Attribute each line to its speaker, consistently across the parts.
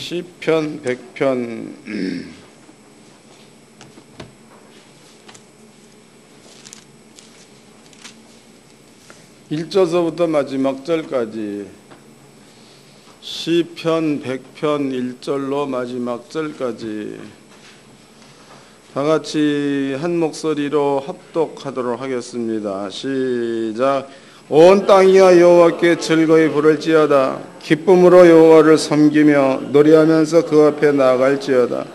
Speaker 1: 시편 100편 1절서부터 마지막 절까지 시편 100편 1절로 마지막 절까지 다같이 한 목소리로 합독하도록 하겠습니다. 시작. 온 땅이여 여호와께 즐거이 부를지어다. 기쁨으로 여호와를 섬기며 노래하면서 그 앞에 나아갈지어다.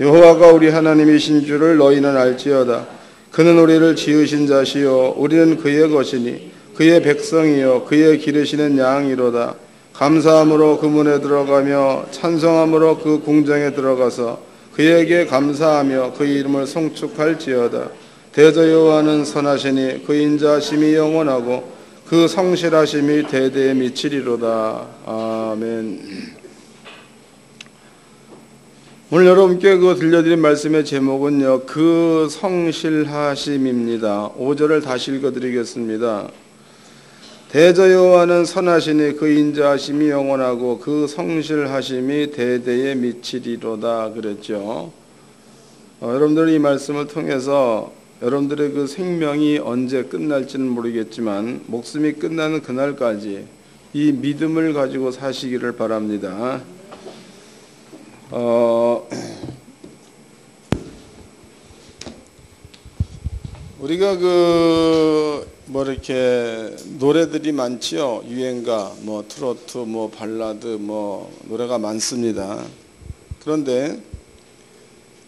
Speaker 1: 여호와가 우리 하나님이신 줄을 너희는 알지어다. 그는 우리를 지으신 자시요 우리는 그의 것이니 그의 백성이요 그의 기르시는 양이로다. 감사함으로 그 문에 들어가며 찬송함으로 그 궁정에 들어가서 그에게 감사하며 그 이름을 송축할지어다. 대저 여호와는 선하시니 그 인자하심이 영원하고 그 성실하심이 대대에 미치리로다. 아멘. 오늘 여러분께 들려드린 말씀의 제목은요, 그 성실하심입니다. 5절을 다시 읽어드리겠습니다. 대저 여호와는 선하시니 그 인자하심이 영원하고 그 성실하심이 대대에 미치리로다 그랬죠. 여러분들이 이 말씀을 통해서 여러분들의 그 생명이 언제 끝날지는 모르겠지만 목숨이 끝나는 그날까지 이 믿음을 가지고 사시기를 바랍니다. 우리가 이렇게 노래들이 많지요. 유행가, 트로트, 발라드, 노래가 많습니다. 그런데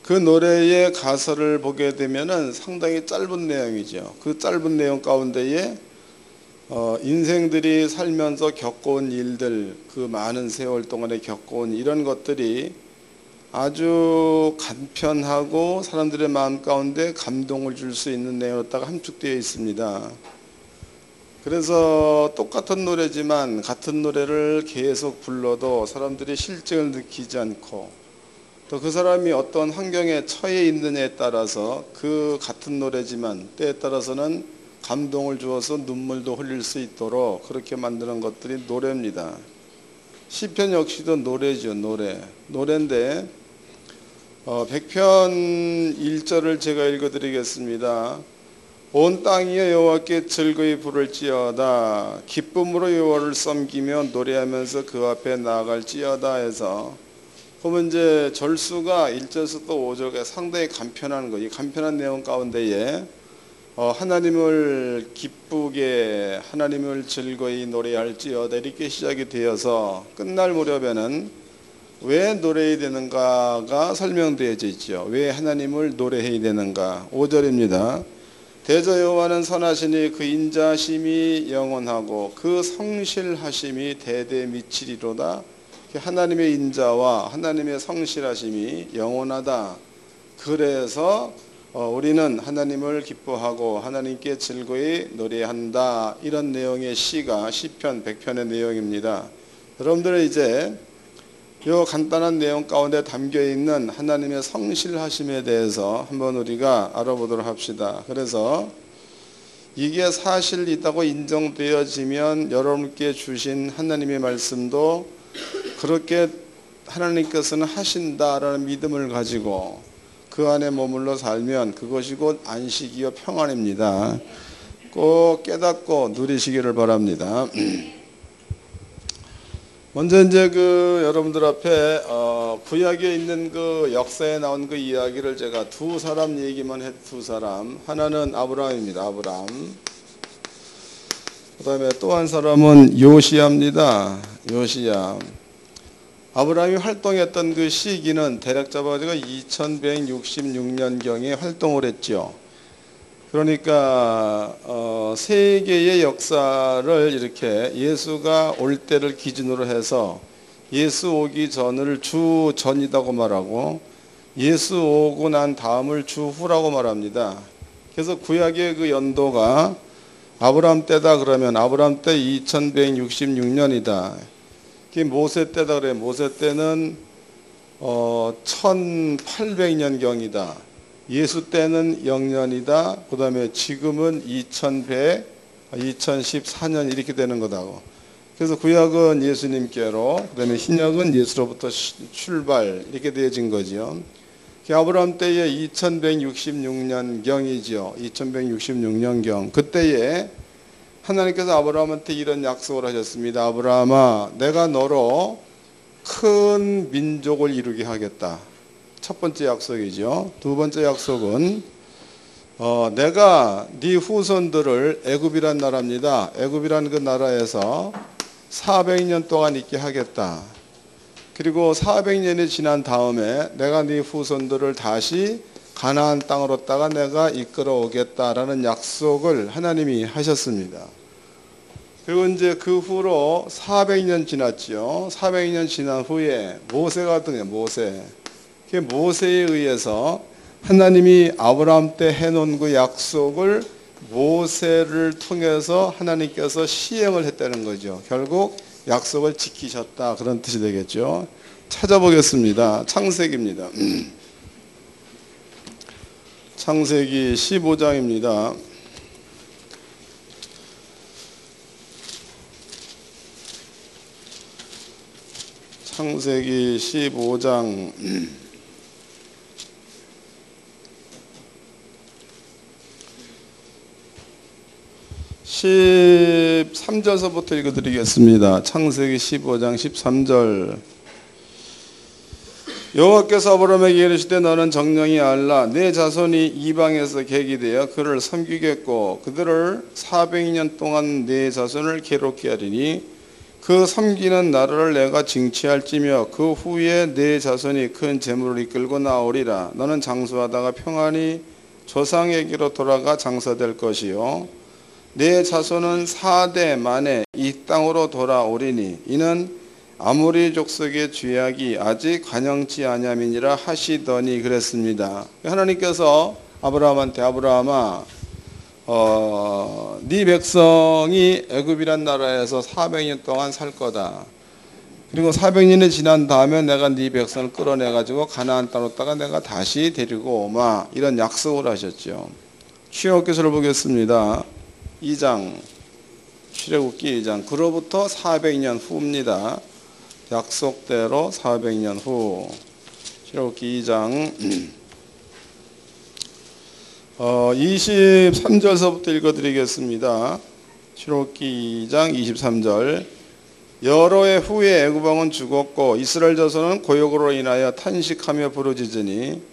Speaker 1: 그 노래의 가사를 보게 되면은 상당히 짧은 내용이죠. 그 짧은 내용 가운데에 인생들이 살면서 겪어온 일들, 그 많은 세월 동안에 겪어온 이런 것들이 아주 간편하고 사람들의 마음 가운데 감동을 줄 수 있는 내용으로다가 함축되어 있습니다. 그래서 똑같은 노래지만 같은 노래를 계속 불러도 사람들이 실증을 느끼지 않고 또 그 사람이 어떤 환경에 처해 있느냐에 따라서 그 같은 노래지만 때에 따라서는 감동을 주어서 눈물도 흘릴 수 있도록 그렇게 만드는 것들이 노래입니다. 시편 역시도 노래죠. 노래인데 100편 1절을 제가 읽어드리겠습니다. 온 땅이여 여호와께 즐거이 부를지어다. 기쁨으로 여호와를 섬기며 노래하면서 그 앞에 나아갈지어다 해서 그러면 이제 절수가 1절부터 5절까지 상당히 간편한 거, 이 간편한 내용 가운데에 하나님을 기쁘게 하나님을 즐거이 노래할지어다 이렇게 시작이 되어서 끝날 무렵에는 왜 노래해야 되는가가 설명되어져 있죠. 왜 하나님을 노래해야 되는가. 5절입니다. 대저 여호와는 선하시니 그 인자하심이 영원하고 그 성실하심이 대대에 미치리로다. 하나님의 인자와 하나님의 성실하심이 영원하다. 그래서 우리는 하나님을 기뻐하고 하나님께 즐거이 노래한다. 이런 내용의 시가 시편 100편의 내용입니다. 여러분들은 이제 이 간단한 내용 가운데 담겨있는 하나님의 성실하심에 대해서 한번 우리가 알아보도록 합시다. 그래서 이게 사실이다고 인정되어지면 여러분께 주신 하나님의 말씀도 그렇게 하나님께서는 하신다라는 믿음을 가지고 그 안에 머물러 살면 그것이 곧 안식이요 평안입니다. 꼭 깨닫고 누리시기를 바랍니다. 먼저 이제 여러분들 앞에 구약에 있는 그 역사에 나온 그 이야기를 제가 두 사람 얘기만 두 사람. 하나는 아브라함입니다. 아브라함. 그다음에 또 한 사람은 요시야입니다. 요시야. 아브라함이 활동했던 그 시기는 대략 잡아가지고 2166년경에 활동을 했죠. 그러니까 세계의 역사를 이렇게 예수가 올 때를 기준으로 해서 예수 오기 전을 주 전이라고 말하고 예수 오고 난 다음을 주 후라고 말합니다. 그래서 구약의 그 연도가 아브라함 때다 그러면 아브라함 때 2166년이다. 모세 때다 그래. 모세 때는 1800년경이다. 예수 때는 0년이다. 그 다음에 지금은 2114년 이렇게 되는 거다고. 그래서 구약은 예수님께로, 그다음에 신약은 예수로부터 출발, 이렇게 되어진 거죠. 아브라함 때에 2166년경이죠. 2166년경. 그때에 하나님께서 아브라함한테 이런 약속을 하셨습니다. 아브라함아, 내가 너로 큰 민족을 이루게 하겠다. 첫 번째 약속이죠. 두 번째 약속은 내가 네 후손들을 애굽이란 나라입니다. 애굽이란 그 나라에서 400년 동안 있게 하겠다. 그리고 400년이 지난 다음에 내가 네 후손들을 다시 가나안 땅으로다가 내가 이끌어 오겠다라는 약속을 하나님이 하셨습니다. 그리고 이제 그 후로 400년 지났죠. 400년 지난 후에 모세가 등에 모세. 그 모세에 의해서 하나님이 아브라함 때 해놓은 그 약속을 모세를 통해서 하나님께서 시행을 했다는 거죠. 결국 약속을 지키셨다, 그런 뜻이 되겠죠. 찾아보겠습니다. 창세기입니다. 창세기 15장입니다. 창세기 15장 13절서부터 읽어드리겠습니다. 창세기 15장 13절. 여호와께서 아브라함에게 이르시되 너는 정령이 알라. 내 자손이 이방에서 객이 되어 그를 섬기겠고 그들을 400년 동안 내 자손을 괴롭게 하리니 그 섬기는 나라를 내가 징치할지며 그 후에 내 자손이 큰 재물을 이끌고 나오리라. 너는 장수하다가 평안히 조상에게로 돌아가 장사될 것이요 내 자손은 4대 만에 이 땅으로 돌아오리니 이는 아모리 족속의 죄악이 아직 관영치 아니함이니라 하시더니 그랬습니다. 하나님께서 아브라함한테 아브라함아 네 백성이 애굽이란 나라에서 400년 동안 살 거다. 그리고 400년이 지난 다음에 내가 네 백성을 끌어내 가지고 가나안 땅으로다가 내가 다시 데리고 오마, 이런 약속을 하셨죠. 출애굽기서를 보겠습니다. 2장, 출애굽기 2장. 그로부터 400년 후입니다. 약속대로 400년 후. 출애굽기 2장 23절서부터 읽어드리겠습니다. 출애굽기 2장 23절. 여러 해 후에 애굽 왕은 죽었고 이스라엘 자손은 고역으로 인하여 탄식하며 부르짖으니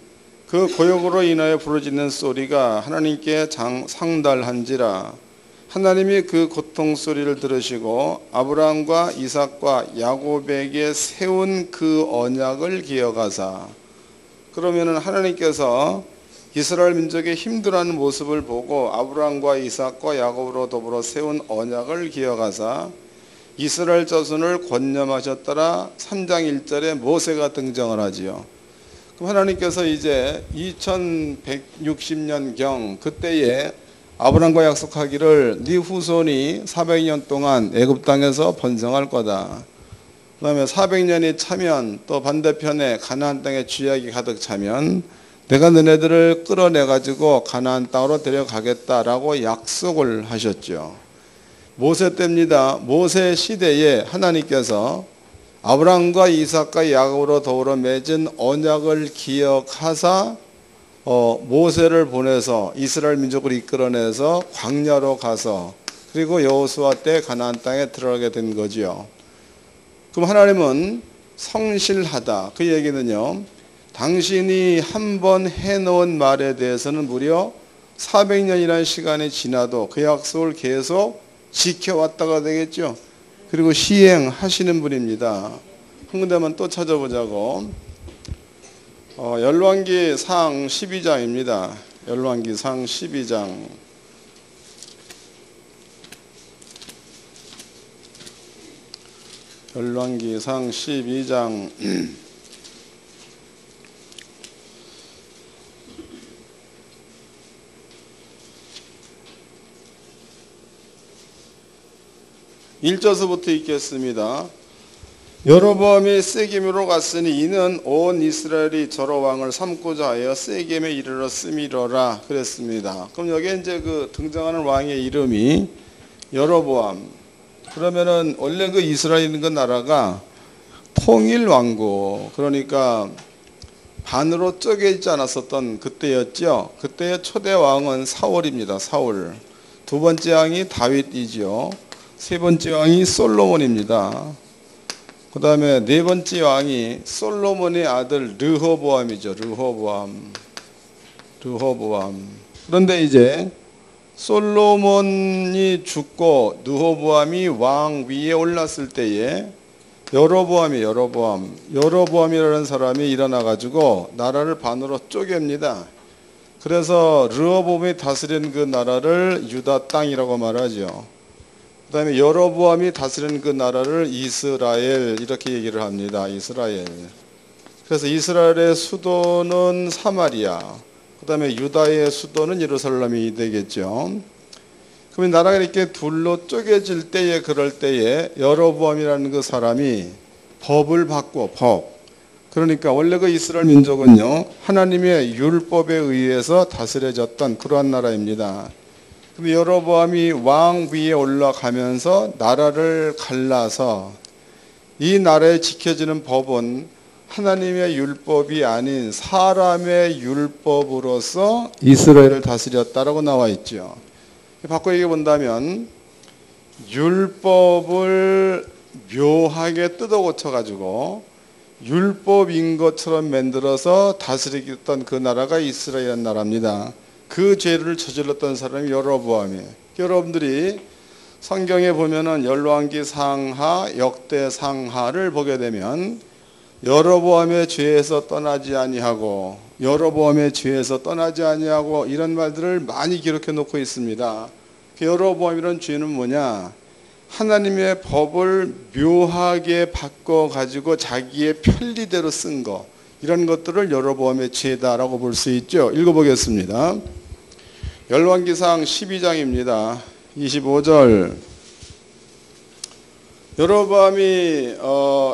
Speaker 1: 그 고역으로 인하여 부르짖는 소리가 하나님께 상달한지라. 하나님이 그 고통 소리를 들으시고 아브라함과 이삭과 야곱에게 세운 그 언약을 기억하사. 그러면은 하나님께서 이스라엘 민족의 힘들어하는 모습을 보고 아브라함과 이삭과 야곱으로 더불어 세운 언약을 기억하사 이스라엘 자손을 권념하셨더라. 3장 1절에 모세가 등장을 하지요. 그럼 하나님께서 이제 2160년경 그때에 아브라함과 약속하기를 네 후손이 400년 동안 애굽 땅에서 번성할 거다. 그 다음에 400년이 차면 또 반대편에 가나안 땅에 죄악이 가득 차면 내가 너네들을 끌어내 가지고 가나안 땅으로 데려가겠다라고 약속을 하셨죠. 모세 때입니다. 모세 시대에 하나님께서 아브라함과 이삭과 야곱으로 더불어 맺은 언약을 기억하사 모세를 보내서 이스라엘 민족을 이끌어내서 광야로 가서 그리고 여호수아 때 가나안 땅에 들어가게 된 거지요. 그럼 하나님은 성실하다. 그 얘기는요, 당신이 한번 해놓은 말에 대해서는 무려 400년이라는 시간이 지나도 그 약속을 계속 지켜왔다가 되겠죠. 그리고 시행하시는 분입니다. 한 군데만 또 찾아보자고. 열왕기상 12장입니다. 열왕기상 12장. 열왕기상 12장 1절서부터 읽겠습니다. 여로보암이 세겜으로 갔으니 이는 온 이스라엘이 저로 왕을 삼고자 하여 세겜에 이르러 쓰미러라 그랬습니다. 그럼 여기에 이제 그 등장하는 왕의 이름이 여로보암. 그러면은 원래 그 이스라엘 그 나라가 통일 왕국, 그러니까 반으로 쪼개지지 않았었던 그때였죠. 그때의 초대 왕은 사울입니다. 사울. 두 번째 왕이 다윗이지요. 세 번째 왕이 솔로몬입니다. 그 다음에 네 번째 왕이 솔로몬의 아들 르호보암이죠. 르호보암. 그런데 이제 솔로몬이 죽고 르호보암이 왕 위에 올랐을 때에 여로보암이라는 사람이 일어나 가지고 나라를 반으로 쪼갭니다. 그래서 르호보암이 다스린 그 나라를 유다 땅이라고 말하죠. 그 다음에 여로보암이 다스린 그 나라를 이스라엘 이렇게 얘기를 합니다. 이스라엘. 그래서 이스라엘의 수도는 사마리아, 그 다음에 유다의 수도는 예루살렘이 되겠죠. 그러면 나라가 이렇게 둘로 쪼개질 때에, 그럴 때에 여로보암이라는 그 사람이 법을 바꾸어, 그러니까 원래 그 이스라엘 민족은요, 하나님의 율법에 의해서 다스려졌던 그러한 나라입니다. 그럼 여로보암이 왕 위에 올라가면서 나라를 갈라서 이 나라에 지켜지는 법은 하나님의 율법이 아닌 사람의 율법으로서 이스라엘을 다스렸다라고 나와 있죠. 바꿔 얘기해 본다면 율법을 묘하게 뜯어 고쳐 가지고 율법인 것처럼 만들어서 다스리겠던 그 나라가 이스라엘 나라입니다. 그 죄를 저질렀던 사람이 여로보암이에요. 여러분들이 성경에 보면은 열왕기 상하, 역대 상하를 보게 되면 여로보암의 죄에서 떠나지 아니하고 이런 말들을 많이 기록해 놓고 있습니다. 여로보암이라는 죄는 뭐냐? 하나님의 법을 묘하게 바꿔 가지고 자기의 편리대로 쓴 거, 이런 것들을 여로보암의 죄다라고 볼 수 있죠. 읽어보겠습니다. 열왕기상 12장입니다. 25절. 여로보암이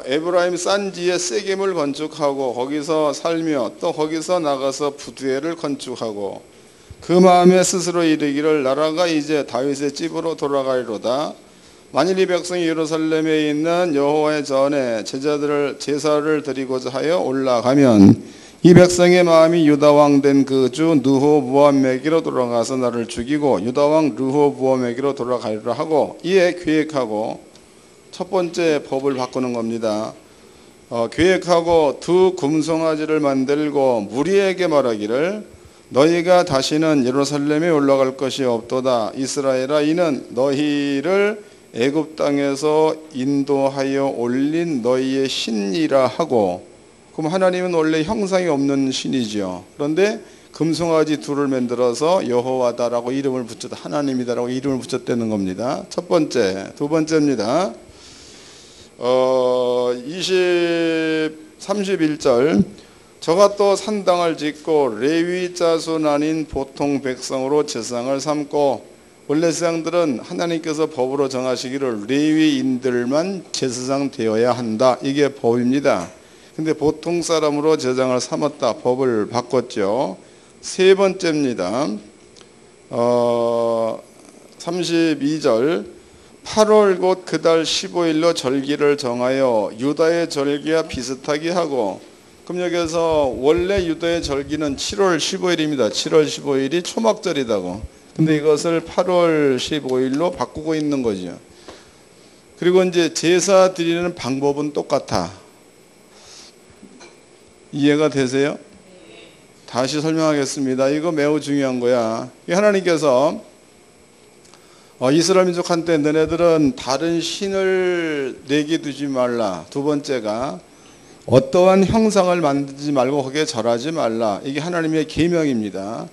Speaker 1: 에브라임 산지에 세겜을 건축하고 거기서 살며 또 거기서 나가서 부두엘을 건축하고 그 마음에 스스로 이르기를 나라가 이제 다윗의 집으로 돌아가리로다. 만일 이 백성이 예루살렘에 있는 여호와의 전에 제사를 드리고자 하여 올라가면 이 백성의 마음이 유다왕 된 그 주 르호보암에게로 돌아가서 나를 죽이고 유다왕 르호보암에게로 돌아가리라 하고, 이에 계획하고 첫 번째 법을 바꾸는 겁니다. 계획하고 두 금송아지를 만들고 무리에게 말하기를 너희가 다시는 예루살렘에 올라갈 것이 없도다. 이스라엘아, 이는 너희를 애굽 땅에서 인도하여 올린 너희의 신이라 하고. 그럼 하나님은 원래 형상이 없는 신이죠. 그런데 금송아지 둘을 만들어서 여호와다라고 이름을 붙였다, 하나님이다라고 이름을 붙였다는 겁니다. 첫 번째. 두 번째입니다. 31절. 저가 또 산당을 짓고 레위 자손 아닌 보통 백성으로 제사장을 삼고, 원래 제사장들은 하나님께서 법으로 정하시기를 레위인들만 제사장 되어야 한다, 이게 법입니다. 근데 보통 사람으로 제사장을 삼았다, 법을 바꿨죠. 세 번째입니다. 32절. 8월 곧 그 달 15일로 절기를 정하여 유다의 절기와 비슷하게 하고. 그럼 여기서 원래 유다의 절기는 7월 15일입니다. 7월 15일이 초막절이다고. 근데 이것을 8월 15일로 바꾸고 있는 거죠. 그리고 이제 제사 드리는 방법은 똑같아. 이해가 되세요? 다시 설명하겠습니다. 이거 매우 중요한 거야. 하나님께서 이스라엘 민족한테 너네들은 다른 신을 내게 두지 말라. 두 번째가 어떠한 형상을 만들지 말고 거기에 절하지 말라. 이게 하나님의 계명입니다.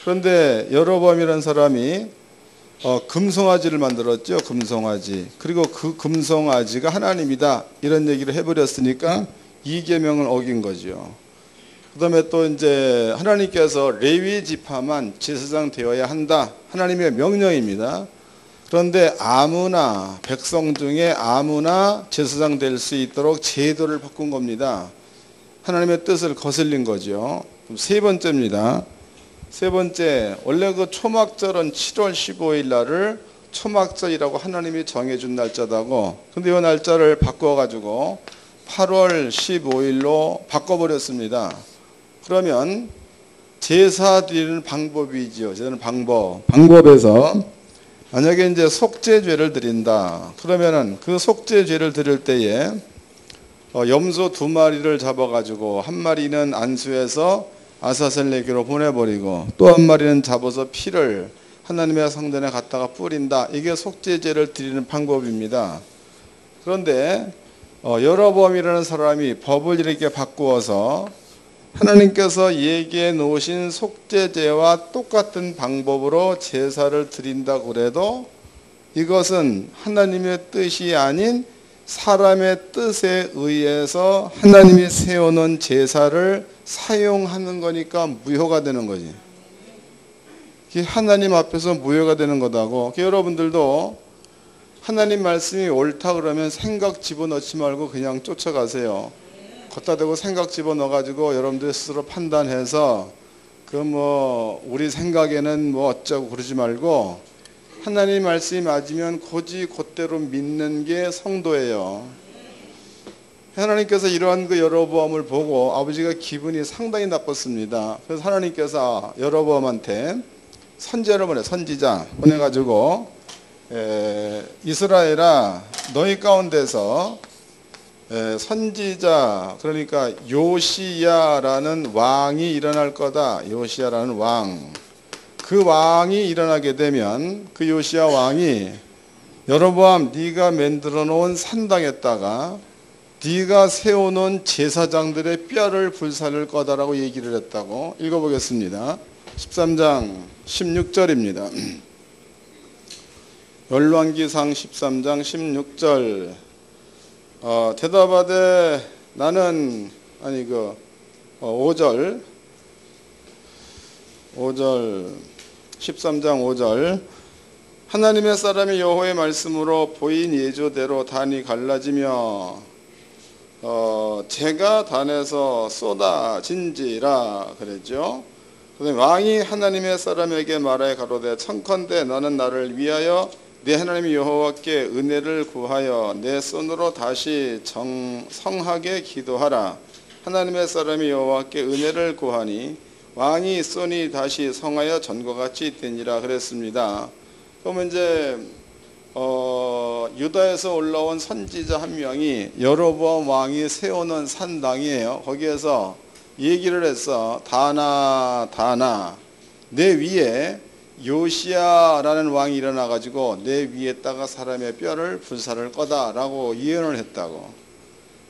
Speaker 1: 그런데 여로보암이라는 사람이 금송아지를 만들었죠. 금송아지. 그리고 그 금송아지가 하나님이다, 이런 얘기를 해버렸으니까 이 계명을 어긴 거죠. 그 다음에 또 이제 하나님께서 레위 지파만 제사장 되어야 한다, 하나님의 명령입니다. 그런데 아무나, 백성 중에 아무나 제사장 될 수 있도록 제도를 바꾼 겁니다. 하나님의 뜻을 거슬린 거죠. 세 번째입니다. 세 번째, 원래 그 초막절은 7월 15일 날을 초막절이라고 하나님이 정해준 날짜다고. 근데 이 날짜를 바꿔가지고 8월 15일로 바꿔버렸습니다. 그러면 제사 드리는 방법이지요. 제사는 방법에서 만약에 이제 속죄죄를 드린다. 그러면은 그 속죄죄를 드릴 때에 염소 2마리를 잡아가지고 한 마리는 안수해서 아사셀레교로 보내버리고 또 한 마리는 잡아서 피를 하나님의 성전에 갖다가 뿌린다. 이게 속죄죄를 드리는 방법입니다. 그런데 여로보암이라는 사람이 법을 이렇게 바꾸어서 하나님께서 얘기해 놓으신 속죄죄와 똑같은 방법으로 제사를 드린다고 그래도 이것은 하나님의 뜻이 아닌 사람의 뜻에 의해서 하나님이 세워놓은 제사를 사용하는 거니까 무효가 되는 거지. 하나님 앞에서 무효가 되는 거다고. 여러분들도 하나님 말씀이 옳다 그러면 생각 집어넣지 말고 그냥 쫓아가세요. 걷다 대고 생각 집어넣어가지고 여러분들 스스로 판단해서 우리 생각에는 어쩌고 그러지 말고 하나님 말씀이 맞으면 곧이 곧대로 믿는 게 성도예요. 하나님께서 이러한 여로보암을 보고 아버지가 기분이 상당히 나빴습니다. 그래서 하나님께서 여로보암한테 선지자를 선지자 보내가지고 이스라엘아 너희 가운데서 선지자 그러니까 요시야라는 왕이 일어날 거다. 요시야라는 왕. 그 왕이 일어나게 되면 그 요시야 왕이 여로보암 네가 만들어 놓은 산당에다가 네가 세워놓은 제사장들의 뼈를 불살릴 거다라고 얘기를 했다고. 읽어보겠습니다. 13장 16절입니다. 열왕기상 13장 16절 대답하되 나는 5절 13장 5절 하나님의 사람이 여호와의 말씀으로 보인 예조대로 단이 갈라지며 재가 단에서 쏟아진지라 그랬죠. 왕이 하나님의 사람에게 말하여 가로되 청컨대 너는 나를 위하여 내 하나님 여호와께 은혜를 구하여 내 손으로 다시 성하게 기도하라. 하나님의 사람이 여호와께 은혜를 구하니 왕이 손이 다시 성하여 전과 같이 되니라 그랬습니다. 그러면 이제 유다에서 올라온 선지자 한 명이 여로보암 왕이 세워놓은 산당이에요. 거기에서 얘기를 했어. 다나 내 위에 요시야라는 왕이 일어나가지고 내 위에다가 사람의 뼈를 불살을 거다라고 예언을 했다고.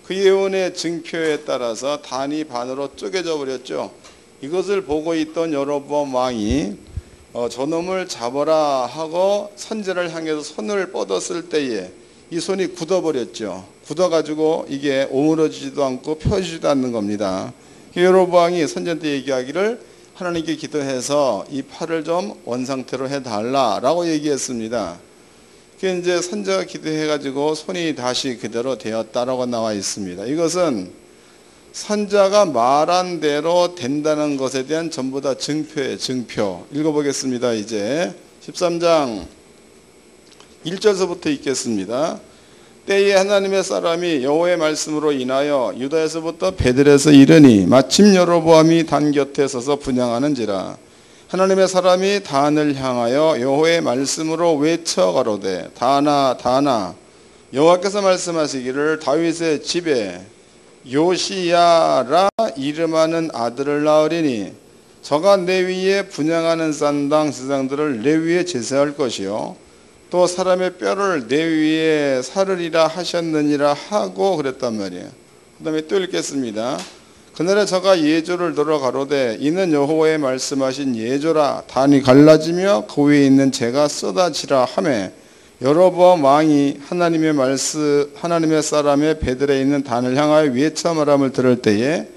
Speaker 1: 그 예언의 증표에 따라서 단이 반으로 쪼개져 버렸죠. 이것을 보고 있던 여로보암 왕이 저놈을 잡아라 하고 선지자를 향해서 손을 뻗었을 때에 이 손이 굳어버렸죠. 굳어가지고 이게 오므러지지도 않고 펴지지도 않는 겁니다. 여로보암이 선지자한테 얘기하기를 하나님께 기도해서 이 팔을 좀 원상태로 해달라라고 얘기했습니다. 그게 이제 선지자가 기도해가지고 손이 다시 그대로 되었다라고 나와 있습니다. 이것은 선지자가 말한 대로 된다는 것에 대한 전부 다 증표예요. 증표. 읽어보겠습니다. 이제 13장 1절서부터 읽겠습니다. 때에 하나님의 사람이 여호와의 말씀으로 인하여 유다에서부터 베들에서 이르니 마침 여로보암이 단 곁에 서서 분향하는지라. 하나님의 사람이 단을 향하여 여호와의 말씀으로 외쳐 가로되 다나 여호와께서 말씀하시기를 다윗의 집에 요시야라 이름하는 아들을 낳으리니 저가 내 위에 분향하는 산당 제사장들을 내 위에 제사할 것이요 또 사람의 뼈를 내 위에 사르리라 하셨느니라 하고 그랬단 말이에요. 그 다음에 또 읽겠습니다. 그날에 저가 예조를 들어 가로되 이는 여호와의 말씀하신 예조라. 단이 갈라지며 그 위에 있는 재가 쏟아지라 하매 여로보암 왕이 하나님의 사람의 베들에 있는 단을 향하여 외쳐 말함을 들을 때에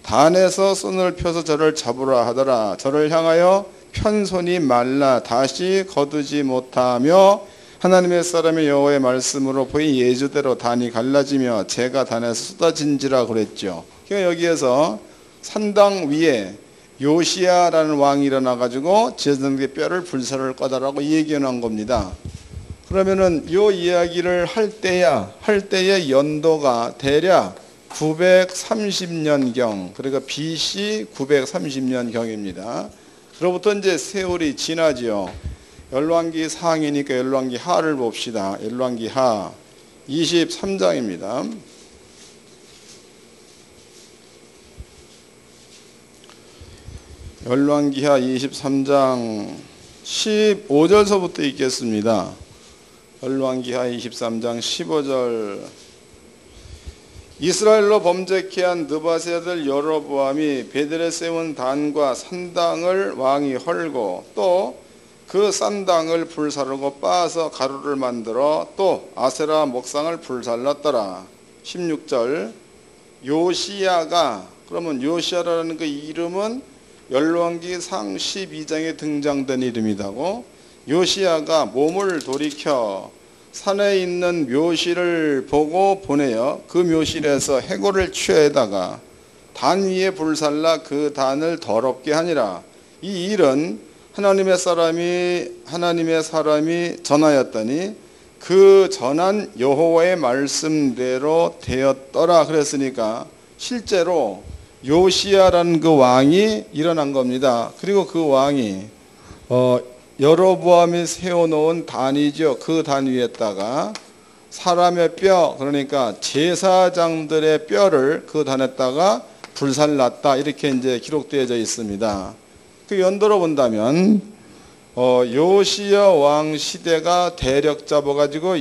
Speaker 1: 단에서 손을 펴서 저를 잡으라 하더라. 저를 향하여 편손이 말라 다시 거두지 못하며 하나님의 사람의 여호와의 말씀으로 보인 예조대로 단이 갈라지며 재가 단에서 쏟아진지라 그랬죠. 그러니까 여기에서 산당 위에 요시야라는 왕이 일어나가지고 제사장의 뼈를 불살을 거다라고 얘기해 놓은 겁니다. 그러면은 요 이야기를 할 때의 연도가 대략 930년경, 그러니까 BC 930년경입니다. 그로부터 이제 세월이 지나지요. 열왕기 상이니까 열왕기 하를 봅시다. 열왕기 하 23장입니다. 열왕기하 23장 15절서부터 읽겠습니다. 열왕기하 23장 15절. 이스라엘로 범죄케 한 느밧의 아들 여로보암이 베델에 세운 단과 산당을 왕이 헐고 또 그 싼당을 불사르고 빻아서 가루를 만들어 또 아세라 목상을 불살랐더라. 16절. 요시야가, 그러면 요시야라는 그 이름은 열왕기 상 12장에 등장된 이름이다고. 요시야가 몸을 돌이켜 산에 있는 묘실을 보고 보내어 그 묘실에서 해골을 취해다가 단 위에 불살라 그 단을 더럽게 하니라. 이 일은 하나님의 사람이 전하였더니 그 전한 여호와의 말씀대로 되었더라. 그랬으니까 실제로 요시야라는 그 왕이 일어난 겁니다. 그리고 그 왕이 여로보암이 세워놓은 단이죠. 그 단 위에다가 사람의 뼈, 그러니까 제사장들의 뼈를 그 단에다가 불살랐다. 이렇게 이제 기록되어져 있습니다. 그 연도로 본다면 요시야 왕 시대가 대략 잡아가지고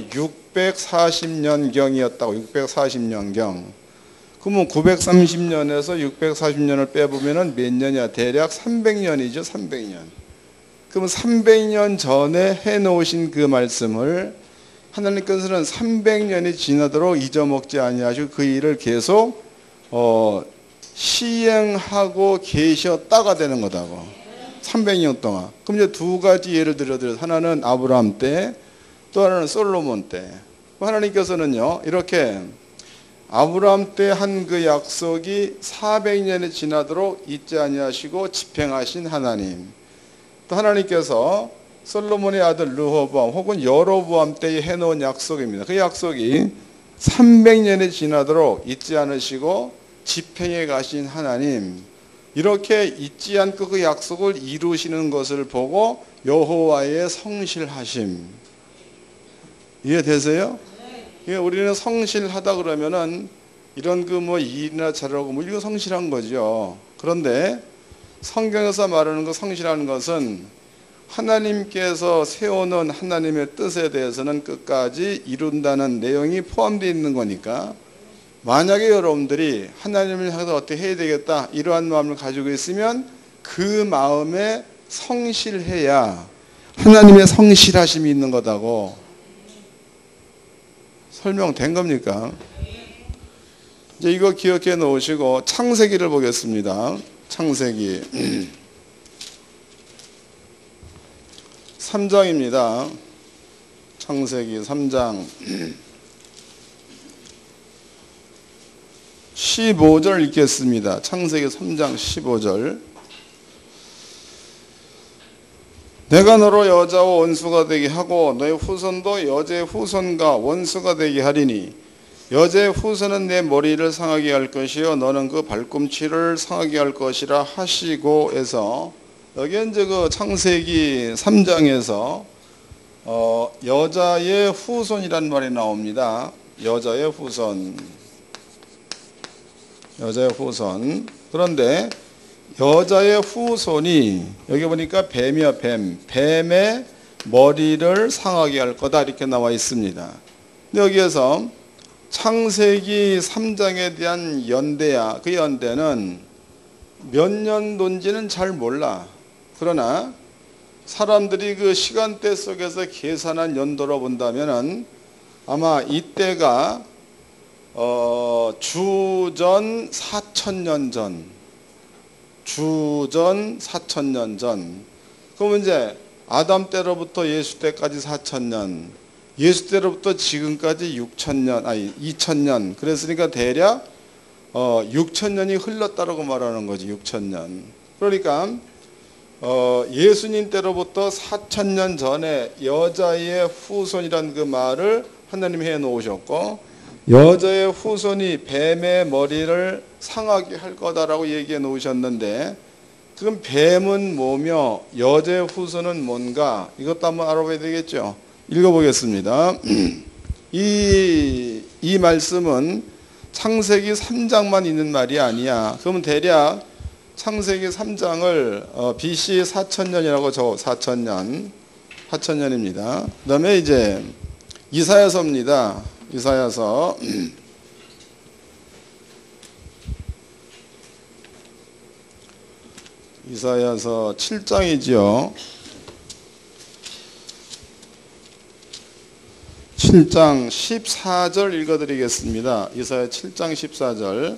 Speaker 1: 640년경이었다고. 640년경. 그러면 930년에서 640년을 빼보면 몇 년이야? 대략 300년이죠. 300년. 그러면 300년 전에 해놓으신 그 말씀을 하나님께서는 300년이 지나도록 잊어먹지 아니하시고 그 일을 계속 시행하고 계셨다가 되는 거다고. 300년 동안. 그럼 이제 두 가지 예를 들어드려서 하나는 아브라함 때, 또 하나는 솔로몬 때. 하나님께서는요 이렇게 아브라함 때 한 그 약속이 400년이 지나도록 잊지 아니하시고 집행하신 하나님. 또 하나님께서 솔로몬의 아들 르호보암 혹은 여로보암 때에 해놓은 약속입니다. 그 약속이 300년이 지나도록 잊지 않으시고 집행해 가신 하나님. 이렇게 잊지 않고 그 약속을 이루시는 것을 보고 여호와의 성실하심. 이해되세요? 네. 우리는 성실하다 그러면은 이런 그 뭐 일이나 잘하고 뭐 이거 성실한 거죠. 그런데 성경에서 말하는 그 성실한 것은 하나님께서 세워놓은 하나님의 뜻에 대해서는 끝까지 이룬다는 내용이 포함되어 있는 거니까, 만약에 여러분들이 하나님을 향해서 어떻게 해야 되겠다 이러한 마음을 가지고 있으면 그 마음에 성실해야 하나님의 성실하심이 있는 거다고. 설명된 겁니까? 이제 이거 기억해 놓으시고 창세기를 보겠습니다. 창세기 3장입니다. 창세기 3장 15절 읽겠습니다. 창세기 3장 15절. 내가 너로 여자와 원수가 되게 하고 너의 후손도 여자의 후손과 원수가 되게 하리니 여자의 후손은 내 머리를 상하게 할 것이요 너는 그 발꿈치를 상하게 할 것이라 하시고 해서, 여기 이제 그 창세기 3장에서 여자의 후손이란 말이 나옵니다. 여자의 후손. 그런데 여자의 후손이 여기 보니까 뱀이야. 뱀의 머리를 상하게 할 거다 이렇게 나와 있습니다. 근데 여기에서 창세기 3장에 대한 연대야. 그 연대는 몇 년도인지는 잘 몰라. 그러나 사람들이 그 시간대 속에서 계산한 연도로 본다면은 아마 이때가 주전 4,000년 전. 주전 4,000년 전. 그러면 이제 아담 때로부터 예수 때까지 4,000년. 예수 때로부터 지금까지 2,000년. 그랬으니까 대략 6,000년이 흘렀다라고 말하는 거지. 6,000년. 그러니까 예수님 때로부터 4,000년 전에 여자의 후손이란 그 말을 하나님이 해놓으셨고, 여자의 후손이 뱀의 머리를 상하게 할 거다라고 얘기해 놓으셨는데, 그럼 뱀은 뭐며 여자의 후손은 뭔가, 이것도 한번 알아봐야 되겠죠. 읽어보겠습니다. 이 말씀은 창세기 3장만 있는 말이 아니야. 그러면 대략 창세기 3장을 BC 4,000년이라고 적어. 4,000년입니다. 그 다음에 이제 이사야서입니다. 이사야서 7장이지요. 7장 14절 읽어드리겠습니다. 이사야 7장 14절.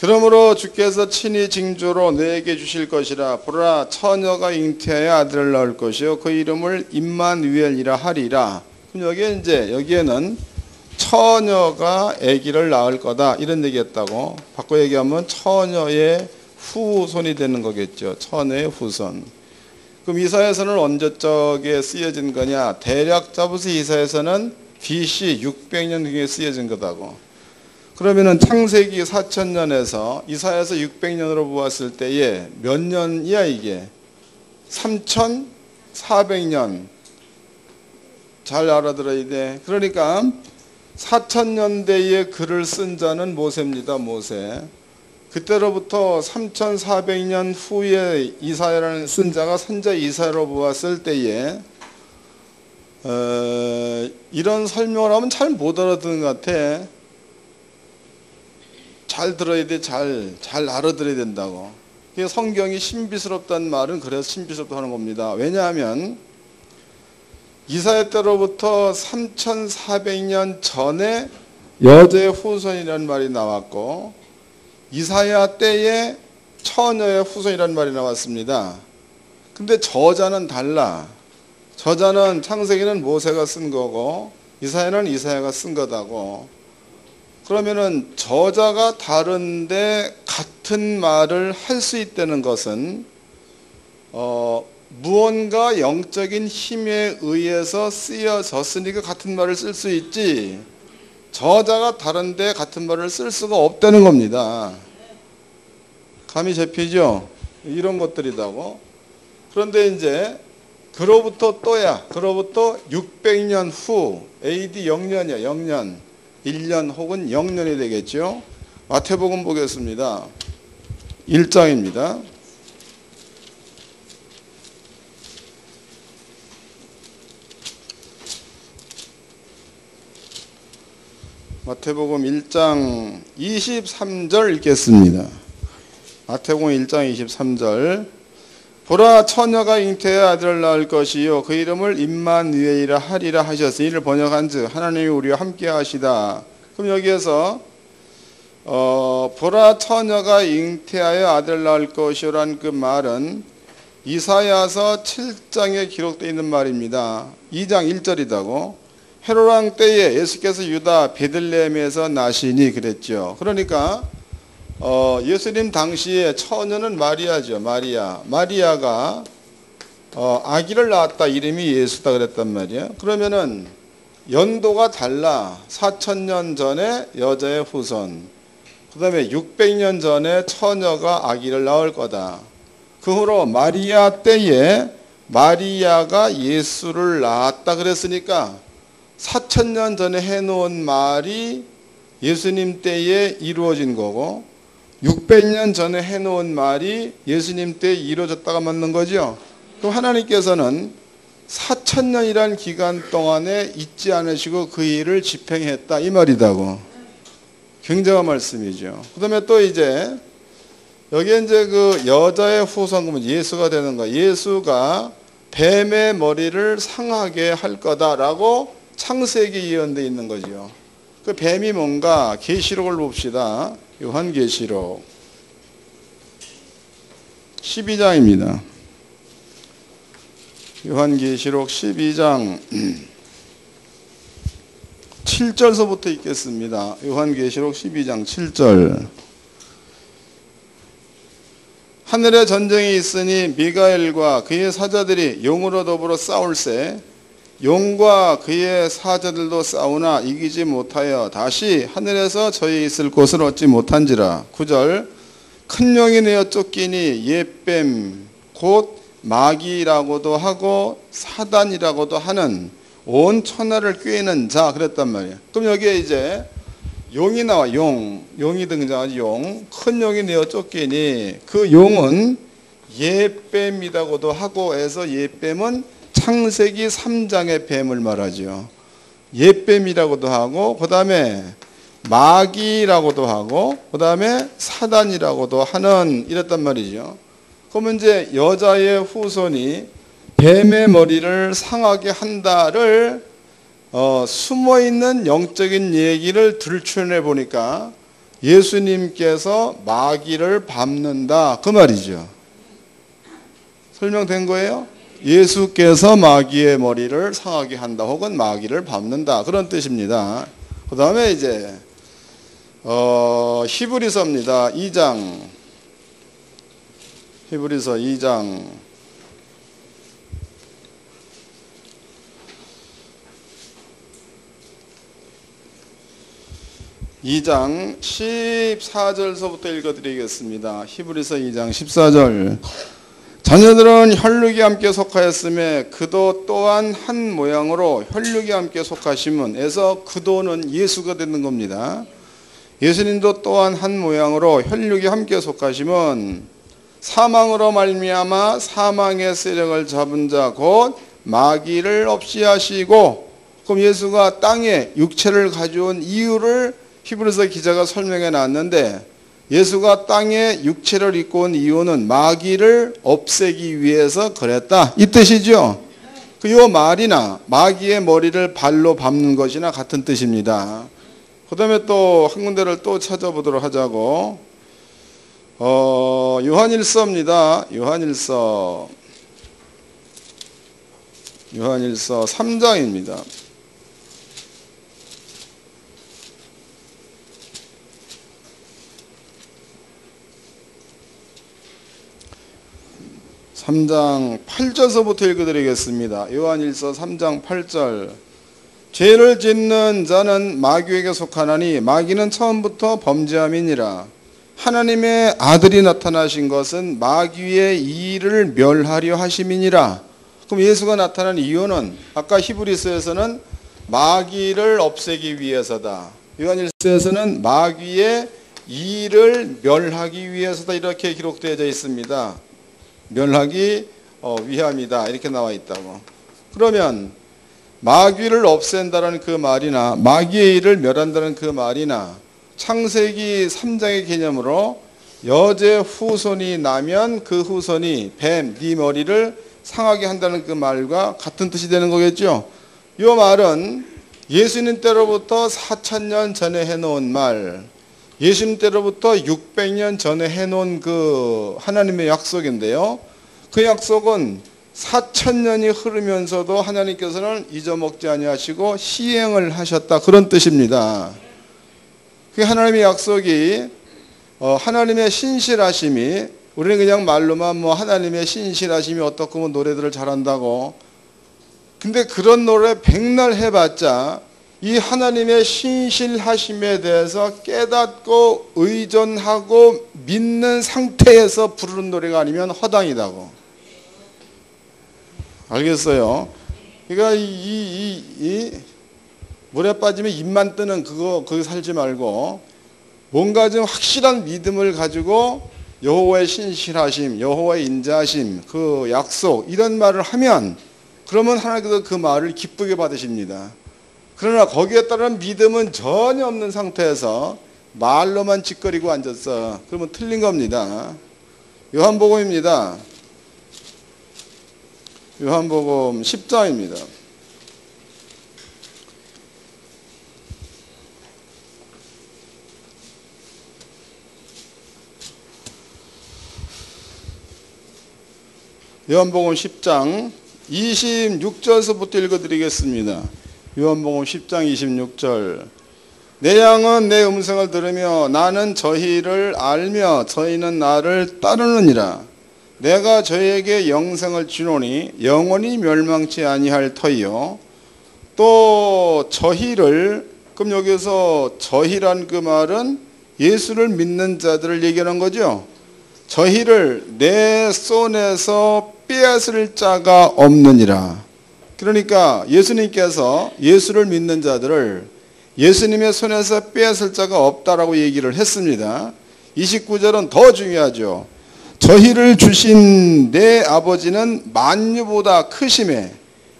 Speaker 1: 그러므로 주께서 친히 징조로 내게 주실 것이라. 보라, 처녀가 잉태하여 아들을 낳을 것이요 그 이름을 임마누엘이라 하리라. 그럼 여기에는 처녀가 아기를 낳을 거다 이런 얘기했다고. 바꿔 얘기하면 처녀의 후손이 되는 거겠죠. 처녀의 후손. 그럼 이사야서는 언제적에 쓰여진 거냐? 대략 잡아서 이사야서는 BC 600년 후에 쓰여진 거다고. 그러면은 창세기 4,000년에서 이사야서 600년으로 보았을 때에 몇 년이야 이게? 3,400년. 잘 알아들어야 돼. 그러니까 4,000년대에 글을 쓴 자는 모세입니다. 모세. 그때로부터 3,400년 후에 이사야라는 쓴 자가 선자 이사야로 보았을 때에 이런 설명을 하면 잘 못 알아듣는 것 같아. 잘 들어야 돼. 잘 알아들어야 된다고. 성경이 신비스럽다는 말은 그래서 신비스럽다고 하는 겁니다. 왜냐하면 이사야 때로부터 3,400년 전에 여자의 후손이라는 말이 나왔고, 이사야 때에 처녀의 후손이라는 말이 나왔습니다. 근데 저자는 달라. 저자는 창세기는 모세가 쓴 거고 이사야는 이사야가 쓴 거다고. 그러면은 저자가 다른데 같은 말을 할 수 있다는 것은 무언가 영적인 힘에 의해서 쓰여졌으니까 같은 말을 쓸 수 있지, 저자가 다른데 같은 말을 쓸 수가 없다는 겁니다. 감이 잡히죠? 이런 것들이다고. 그런데 이제 그로부터 600년 후 AD 0년이야. 0년 1년 혹은 0년이 되겠죠. 마태복음 보겠습니다. 1장입니다. 마태복음 1장 23절 읽겠습니다. 마태복음 1장 23절. 보라, 처녀가 잉태하여 아들을 낳을 것이요 그 이름을 임마누엘이라 하리라 하셨으니, 이를 번역한즉 하나님이 우리와 함께 하시다. 그럼 여기에서 보라, 처녀가 잉태하여 아들을 낳을 것이요란 그 말은 이사야서 7장에 기록되어 있는 말입니다. 2장 1절이다고. 헤롯 왕 때에 예수께서 유다 베들레헴에서 나시니 그랬죠. 그러니까 예수님 당시에 처녀는 마리아죠. 마리아가 아기를 낳았다. 이름이 예수다 그랬단 말이에요. 그러면은 연도가 달라. 4,000년 전에 여자의 후손, 그 다음에 600년 전에 처녀가 아기를 낳을 거다. 그 후로 마리아 때에 마리아가 예수를 낳았다 그랬으니까 4,000년 전에 해놓은 말이 예수님 때에 이루어진 거고, 600년 전에 해놓은 말이 예수님 때에 이루어졌다가 맞는 거죠. 그럼 하나님께서는 4,000년이란 기간 동안에 잊지 않으시고 그 일을 집행했다 이 말이다고. 굉장한 말씀이죠. 그 다음에 또 이제 여기에 이제 그 여자의 후손은 예수가 되는 거야. 예수가 뱀의 머리를 상하게 할 거다라고 창세기 예언되어 있는 거죠. 그 뱀이 뭔가 계시록을 봅시다. 요한계시록 12장입니다. 요한계시록 12장 7절서부터 읽겠습니다. 요한계시록 12장 7절. 하늘에 전쟁이 있으니 미가엘과 그의 사자들이 용으로 더불어 싸울세 용과 그의 사자들도 싸우나 이기지 못하여 다시 하늘에서 저희 있을 곳을 얻지 못한지라. 9절 큰 용이 내어 쫓기니 옛뱀 곧 마귀라고도 하고 사단이라고도 하는 온 천하를 꾀는 자 그랬단 말이에요. 그럼 여기에 이제 용이 나와. 용이 등장하지. 큰 용이 내어 쫓기니 그 용은 옛뱀이라고도 하고 해서 옛뱀은 창세기 3장의 뱀을 말하죠. 옛뱀이라고도 하고 그 다음에 마귀라고도 하고 그 다음에 사단이라고도 하는 이랬단 말이죠. 그러면 이제 여자의 후손이 뱀의 머리를 상하게 한다를 숨어있는 영적인 얘기를 들추어내 보니까 예수님께서 마귀를 밟는다 그 말이죠. 설명된 거예요? 예수께서 마귀의 머리를 상하게 한다 혹은 마귀를 밟는다 그런 뜻입니다. 그 다음에 이제 히브리서입니다. 2장 히브리서 2장 14절서부터 읽어드리겠습니다. 히브리서 2장 14절 자녀들은 혈육이 함께 속하였음에 그도 또한 한 모양으로 혈육이 함께 속하심은에서 그도는 예수가 되는 겁니다. 예수님도 또한 한 모양으로 혈육이 함께 속하심은 사망으로 말미암아 사망의 세력을 잡은 자 곧 마귀를 없이 하시고 그럼 예수가 땅에 육체를 가져온 이유를 히브리서 기자가 설명해 놨는데 예수가 땅에 육체를 입고 온 이유는 마귀를 없애기 위해서 그랬다 이 뜻이죠. 요 말이나 마귀의 머리를 발로 밟는 것이나 같은 뜻입니다. 그 다음에 또 한 군데를 또 찾아보도록 하자고 요한일서입니다. 요한일서 3장입니다. (3장) 8절서부터 읽어드리겠습니다. 요한일서 3장 8절 죄를 짓는 자는 마귀에게 속하나니 마귀는 처음부터 범죄함이니라. 하나님의 아들이 나타나신 것은 마귀의 일을 멸하려 하심이니라. 그럼 예수가 나타난 이유는 아까 히브리서에서는 마귀를 없애기 위해서다. 요한일서에서는 마귀의 일을 멸하기 위해서다 이렇게 기록되어져 있습니다. 멸하기 위함이다 이렇게 나와 있다고. 그러면 마귀를 없앤다는 그 말이나 마귀의 일을 멸한다는 그 말이나 창세기 3장의 개념으로 여제 후손이 나면 그 후손이 뱀, 네 머리를 상하게 한다는 그 말과 같은 뜻이 되는 거겠죠. 이 말은 예수님 때로부터 4000년 전에 해놓은 말, 예수님 때로부터 600년 전에 해놓은 그 하나님의 약속인데요. 그 약속은 4000년이 흐르면서도 하나님께서는 잊어먹지 아니하시고 시행을 하셨다 그런 뜻입니다. 그 하나님의 약속이 하나님의 신실하심이 우리는 그냥 말로만 뭐 하나님의 신실하심이 어떻고 뭐 노래들을 잘한다고 근데 그런 노래 백날 해봤자 이 하나님의 신실하심에 대해서 깨닫고 의존하고 믿는 상태에서 부르는 노래가 아니면 허당이다고. 알겠어요? 그러니까 이 물에 빠지면 입만 뜨는 그거 살지 말고 뭔가 좀 확실한 믿음을 가지고 여호와의 신실하심, 여호와의 인자하심, 그 약속 이런 말을 하면 그러면 하나님께서 그 말을 기쁘게 받으십니다. 그러나 거기에 따른 믿음은 전혀 없는 상태에서 말로만 짓거리고 앉았어. 그러면 틀린 겁니다. 요한복음입니다. 요한복음 10장입니다. 요한복음 10장 26절서부터 읽어드리겠습니다. 요한복음 10장 26절 내 양은 내 음성을 들으며 나는 저희를 알며 저희는 나를 따르느니라. 내가 저희에게 영생을 주노니 영원히 멸망치 아니할 터이요. 또 저희를, 그럼 여기서 저희란 그 말은 예수를 믿는 자들을 얘기하는 거죠. 저희를 내 손에서 빼앗을 자가 없느니라. 그러니까 예수님께서 예수를 믿는 자들을 예수님의 손에서 빼앗을 자가 없다라고 얘기를 했습니다. 29절은 더 중요하죠. 저희를 주신 내 아버지는 만유보다 크심에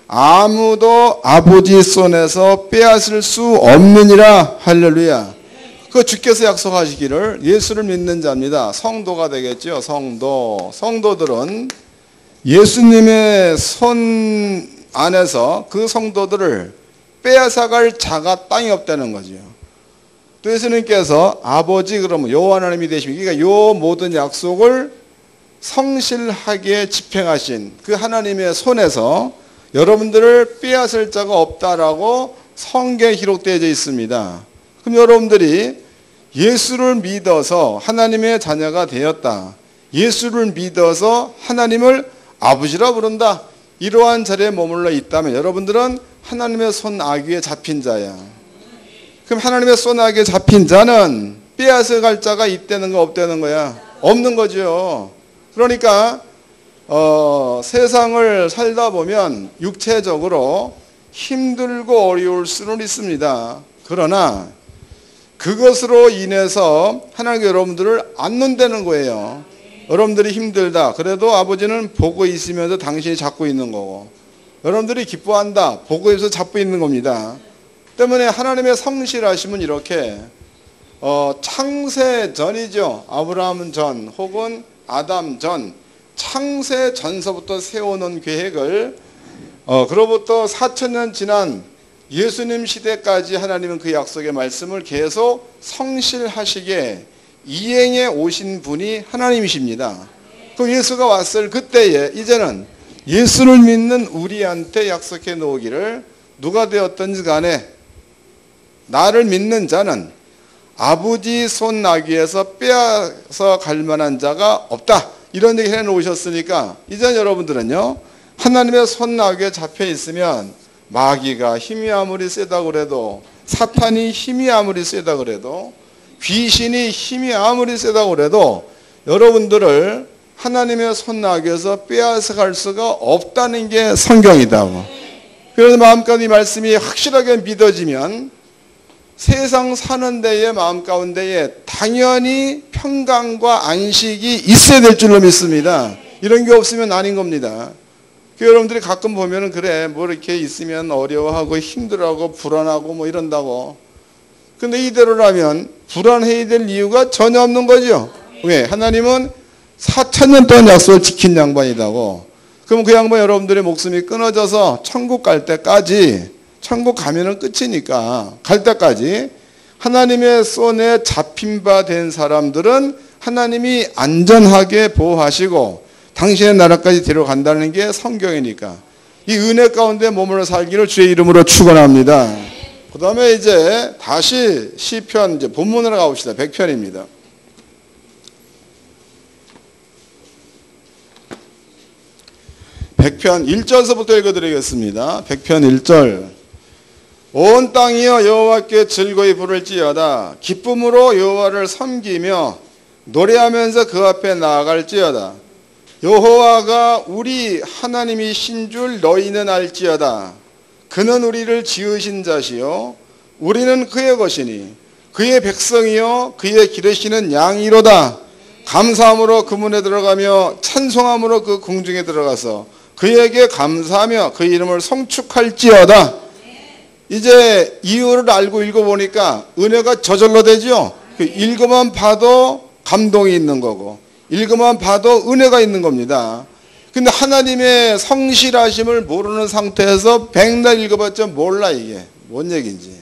Speaker 1: 아무도 아버지 손에서 빼앗을 수 없느니라. 할렐루야. 그 주께서 약속하시기를, 예수를 믿는 자입니다. 성도가 되겠죠. 성도들은 예수님의 손 안에서 그 성도들을 빼앗아갈 자가 땅이 없다는 거죠. 또 예수님께서 아버지, 그러면 여호와 하나님이 되십니다. 그러니까 요 모든 약속을 성실하게 집행하신 그 하나님의 손에서 여러분들을 빼앗을 자가 없다라고 성경에 기록되어 있습니다. 그럼 여러분들이 예수를 믿어서 하나님의 자녀가 되었다, 예수를 믿어서 하나님을 아버지라 부른다, 이러한 자리에 머물러 있다면 여러분들은 하나님의 손아귀에 잡힌 자야. 그럼 하나님의 손아귀에 잡힌 자는 빼앗아갈 자가 있다는 거 없다는 거야? 없는 거죠. 그러니까 세상을 살다 보면 육체적으로 힘들고 어려울 수는 있습니다. 그러나 그것으로 인해서 하나님께 여러분들을 안 논다는 거예요. 여러분들이 힘들다, 그래도 아버지는 보고 있으면서 당신이 잡고 있는 거고, 여러분들이 기뻐한다, 보고 있어서 잡고 있는 겁니다. 때문에 하나님의 성실하심은 이렇게 창세 전이죠. 아브라함 전 혹은 아담 전, 창세 전서부터 세워놓은 계획을 그로부터 4000년 지난 예수님 시대까지 하나님은 그 약속의 말씀을 계속 성실하시게 이행해 오신 분이 하나님이십니다. 그 예수가 왔을 그때에 이제는 예수를 믿는 우리한테 약속해 놓으기를, 누가 되었든지 간에 나를 믿는 자는 아버지 손아귀에서 빼앗아 갈 만한 자가 없다, 이런 얘기 해놓으셨으니까 이제 여러분들은요, 하나님의 손아귀에 잡혀 있으면 마귀가 힘이 아무리 세다 그래도, 사탄이 힘이 아무리 세다 그래도, 귀신이 힘이 아무리 세다 그래도 여러분들을 하나님의 손아귀에서 빼앗아 갈 수가 없다는 게 성경이다. 그래서 마음가운데 이 말씀이 확실하게 믿어지면 세상 사는 데에 마음 가운데에 당연히 평강과 안식이 있어야 될 줄로 믿습니다. 이런 게 없으면 아닌 겁니다. 여러분들이 가끔 보면은 그래, 뭐 이렇게 있으면 어려워하고 힘들어하고 불안하고 뭐 이런다고. 근데 이대로라면 불안해야 될 이유가 전혀 없는 거죠. 왜? 하나님은 4000년 동안 약속을 지킨 양반이다고. 그럼 그 양반 여러분들의 목숨이 끊어져서 천국 갈 때까지, 천국 가면은 끝이니까 갈 때까지 하나님의 손에 잡힌 바 된 사람들은 하나님이 안전하게 보호하시고 당신의 나라까지 데려간다는 게 성경이니까 이 은혜 가운데 머물러 살기를 주의 이름으로 축원합니다. 그 다음에 이제 다시 시편, 이제 본문으로 가봅시다. 100편입니다. 100편 1절서부터 읽어드리겠습니다. 100편 1절. 온 땅이여 여호와께 즐거이 부를지어다. 기쁨으로 여호와를 섬기며 노래하면서 그 앞에 나아갈지어다. 여호와가 우리 하나님이신 줄 너희는 알지어다. 그는 우리를 지으신 자시요 우리는 그의 것이니 그의 백성이요 그의 기르시는 양이로다. 감사함으로 그 문에 들어가며 찬송함으로 그 궁중에 들어가서 그에게 감사하며 그 이름을 송축할지어다. 이제 이유를 알고 읽어보니까 은혜가 저절로 되죠. 읽어만 봐도 감동이 있는 거고 읽어만 봐도 은혜가 있는 겁니다. 근데 하나님의 성실하심을 모르는 상태에서 백날 읽어봤자 몰라 이게 뭔 얘기인지.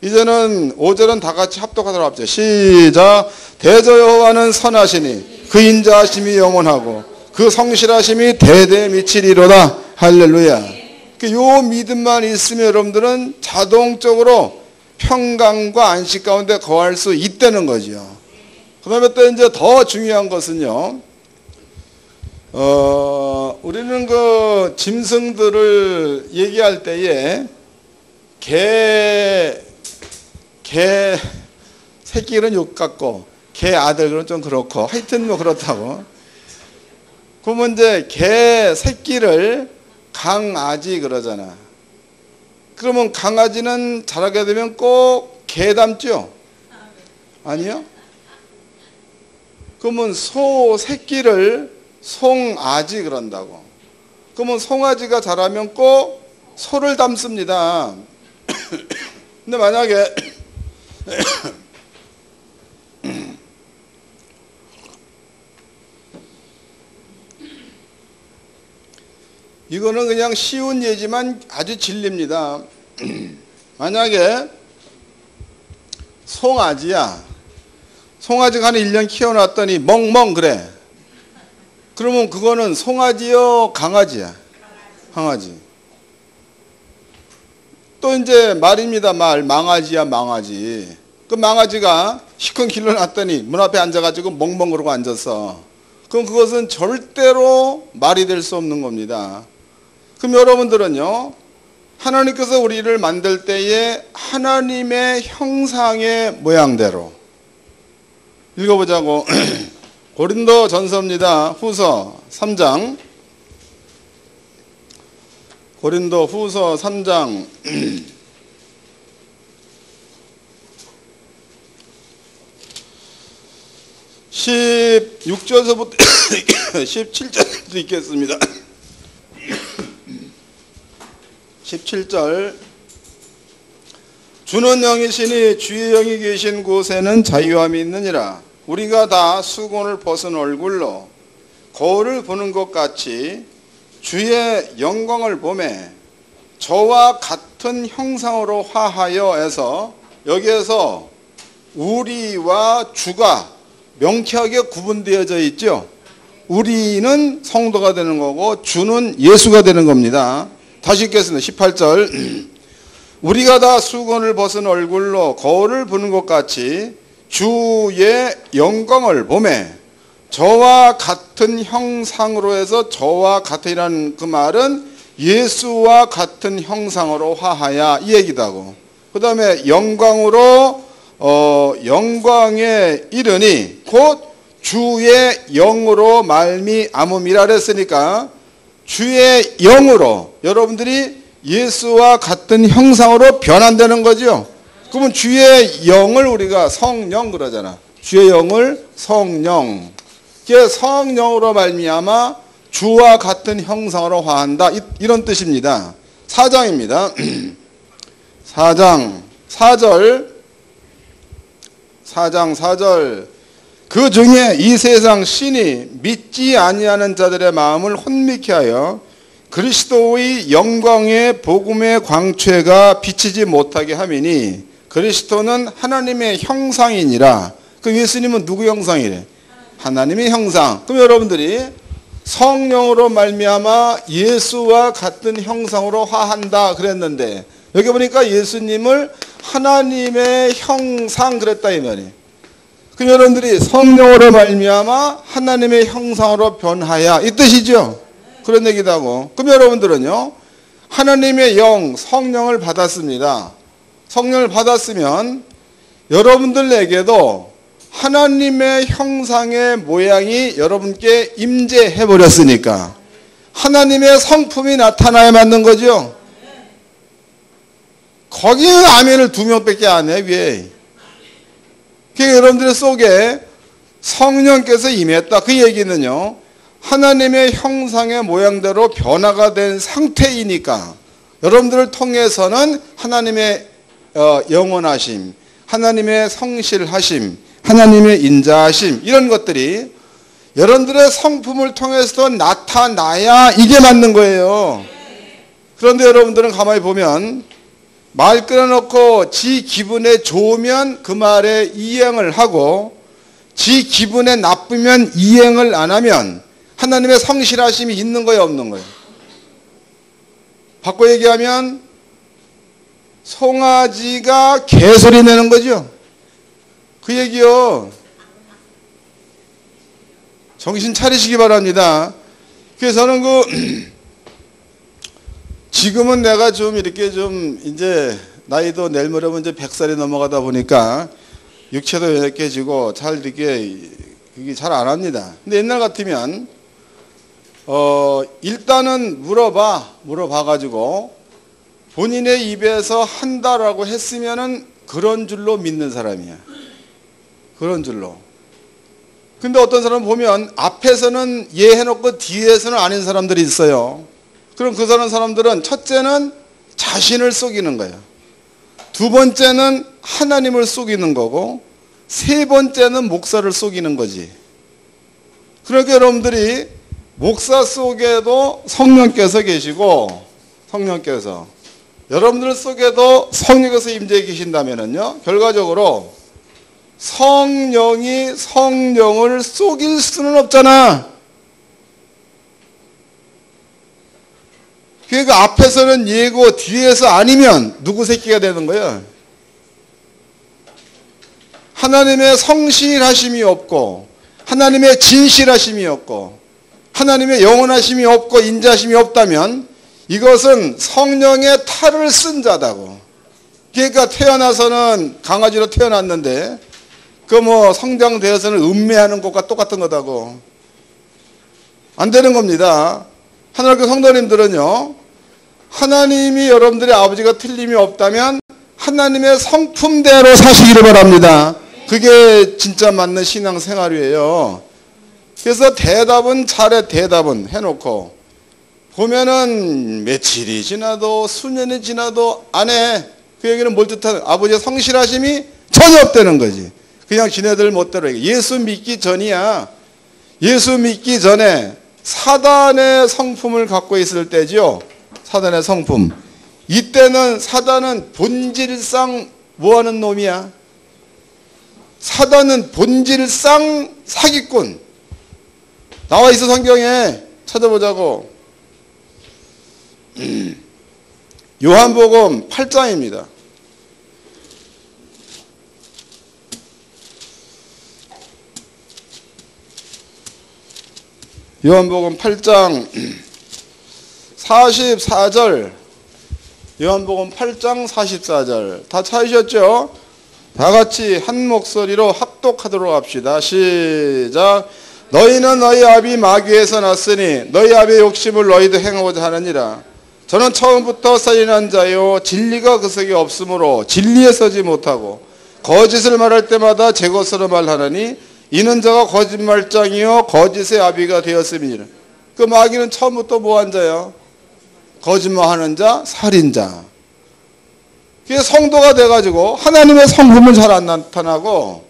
Speaker 1: 이제는 5절은 다 같이 합독하도록 합시다. 시작. 대저 여호와는 선하시니 그 인자하심이 영원하고 그 성실하심이 대대에 미치리로다. 할렐루야. 요 믿음만 있으면 여러분들은 자동적으로 평강과 안식 가운데 거할 수 있다는 거죠. 그 다음에 또 이제 더 중요한 것은요, 우리는 그 짐승들을 얘기할 때에 개 새끼는 욕 같고 개 아들은 좀 그렇고 하여튼 뭐 그렇다고. 그러면 이제 개 새끼를 강아지 그러잖아. 그러면 강아지는 자라게 되면 꼭 개 닮죠? 아니요? 그러면 소 새끼를 송아지 그런다고. 그러면 송아지가 자라면 꼭 소를 닮습니다. 근데 만약에 이거는 그냥 쉬운 예지만 아주 진리입니다. 만약에 송아지야. 송아지가 한 1년 키워놨더니 멍멍 그래. 그러면 그거는 송아지요 강아지야? 강아지. 또 이제 말입니다. 망아지야 망아지. 그 망아지가 시큰 길러놨더니 문 앞에 앉아가지고 멍멍 그러고 앉았어. 그럼 그것은 절대로 말이 될 수 없는 겁니다. 그럼 여러분들은요, 하나님께서 우리를 만들 때에 하나님의 형상의 모양대로 읽어보자고. 고린도 전서입니다. 후서 3장. 고린도 후서 3장 16절서부터 17절도 읽겠습니다. 17절. 주는 영이시니 주의 영이 계신 곳에는 자유함이 있느니라. 우리가 다 수건을 벗은 얼굴로 거울을 보는 것 같이 주의 영광을 보매 저와 같은 형상으로 화하여 해서, 여기에서 우리와 주가 명쾌하게 구분되어져 있죠. 우리는 성도가 되는 거고 주는 예수가 되는 겁니다. 다시 읽겠습니다. 18절. 우리가 다 수건을 벗은 얼굴로 거울을 보는 것 같이 주의 영광을 보매 저와 같은 형상으로 해서, 저와 같으라는 그 말은 예수와 같은 형상으로 화하야 이 얘기다고. 그 다음에 영광으로 영광에 이르니 곧 주의 영으로 말미암음이라 그랬으니까 주의 영으로 여러분들이 예수와 같은 형상으로 변한다는 거죠. 그러면 주의 영을 우리가 성령 그러잖아. 주의 영을 성령. 이게 성령으로 말미암아 주와 같은 형상으로 화한다. 이런 뜻입니다. 4장입니다. 4장 4절. 4장 4절. 그 중에 이 세상 신이 믿지 아니하는 자들의 마음을 혼미케 하여 그리스도의 영광의 복음의 광채가 비치지 못하게 함이니, 그리스도는 하나님의 형상이니라. 그 예수님은 누구 형상이래? 하나님의 형상. 그럼 여러분들이 성령으로 말미암아 예수와 같은 형상으로 화한다 그랬는데, 여기 보니까 예수님을 하나님의 형상 그랬다 이 말이에요. 그럼 여러분들이 성령으로 말미암아 하나님의 형상으로 변하야 이 뜻이죠. 그런 얘기도 하고. 그럼 여러분들은요, 하나님의 영 성령을 받았습니다. 성령을 받았으면 여러분들에게도 하나님의 형상의 모양이 여러분께 임재해 버렸으니까 하나님의 성품이 나타나야 맞는 거죠. 거기는 아멘을 2명밖에 안 해. 왜? 그러니까 여러분들 속에 성령께서 임했다. 그 얘기는요, 하나님의 형상의 모양대로 변화가 된 상태이니까 여러분들을 통해서는 하나님의 영원하심, 하나님의 성실하심, 하나님의 인자하심, 이런 것들이 여러분들의 성품을 통해서 나타나야 이게 맞는 거예요. 그런데 여러분들은 가만히 보면 말 끊어놓고 지 기분에 좋으면 그 말에 이행을 하고, 지 기분에 나쁘면 이행을 안 하면 하나님의 성실하심이 있는 거예요 없는 거예요? 바꿔 얘기하면 송아지가 개소리 내는 거죠. 그 얘기요. 정신 차리시기 바랍니다. 그래서 저는 지금은 내가 좀 이렇게 좀 이제 나이도 내일 모레면 이제 100살이 넘어가다 보니까 육체도 연약해지고 잘 이렇게 그게 잘 안 합니다. 근데 옛날 같으면 일단은 물어봐가지고 본인의 입에서 한다라고 했으면은 그런 줄로 믿는 사람이야. 그런 줄로. 근데 어떤 사람 보면 앞에서는 예 해놓고 뒤에서는 아닌 사람들이 있어요. 그럼 그 사람들은 첫째는 자신을 속이는 거예요. 두 번째는 하나님을 속이는 거고 세 번째는 목사를 속이는 거지. 그러니까 여러분들이 목사 속에도 성령께서 계시고 성령께서 여러분들 속에도 성령께서 임재해 계신다면요 결과적으로 성령이 성령을 속일 수는 없잖아. 그러니까 앞에서는 예고 뒤에서 아니면 누구 새끼가 되는 거야? 하나님의 성실하심이 없고 하나님의 진실하심이 없고 하나님의 영원하심이 없고 인자심이 없다면 이것은 성령의 탈을 쓴 자다고. 그러니까 태어나서는 강아지로 태어났는데 그 성장되어서는 음매하는 것과 똑같은 거다고. 안 되는 겁니다. 하나님께 성도님들은요, 하나님이 여러분들의 아버지가 틀림이 없다면 하나님의 성품대로 사시기를 바랍니다. 그게 진짜 맞는 신앙생활이에요. 그래서 대답은 대답은 해놓고 보면은 며칠이 지나도 수년이 지나도 안 해. 그 얘기는 뭘 뜻하는? 아버지의 성실하심이 전혀 없다는 거지. 그냥 지네들 멋대로 예수 믿기 전이야. 예수 믿기 전에 사단의 성품을 갖고 있을 때죠. 사단의 성품. 이때는 사단은 본질상 뭐하는 놈이야? 사단은 본질상 사기꾼. 나와 있어 성경에. 찾아보자고. 요한복음 8장입니다. 요한복음 8장 44절. 요한복음 8장 44절. 다 찾으셨죠? 다 같이 한 목소리로 합독하도록 합시다. 시작. 너희는 너희 아비 마귀에서 났으니 너희 아비의 욕심을 너희도 행하고자 하느니라. 저는 처음부터 살인한 자요 진리가 그 속에 없으므로 진리에 서지 못하고 거짓을 말할 때마다 제 것으로 말하느니 이는 저가 거짓말장이요 거짓의 아비가 되었음이니라. 그 마귀는 처음부터 뭐한 자요? 거짓말하는 자, 살인자. 그게 성도가 돼가지고 하나님의 성품은 잘 안 나타나고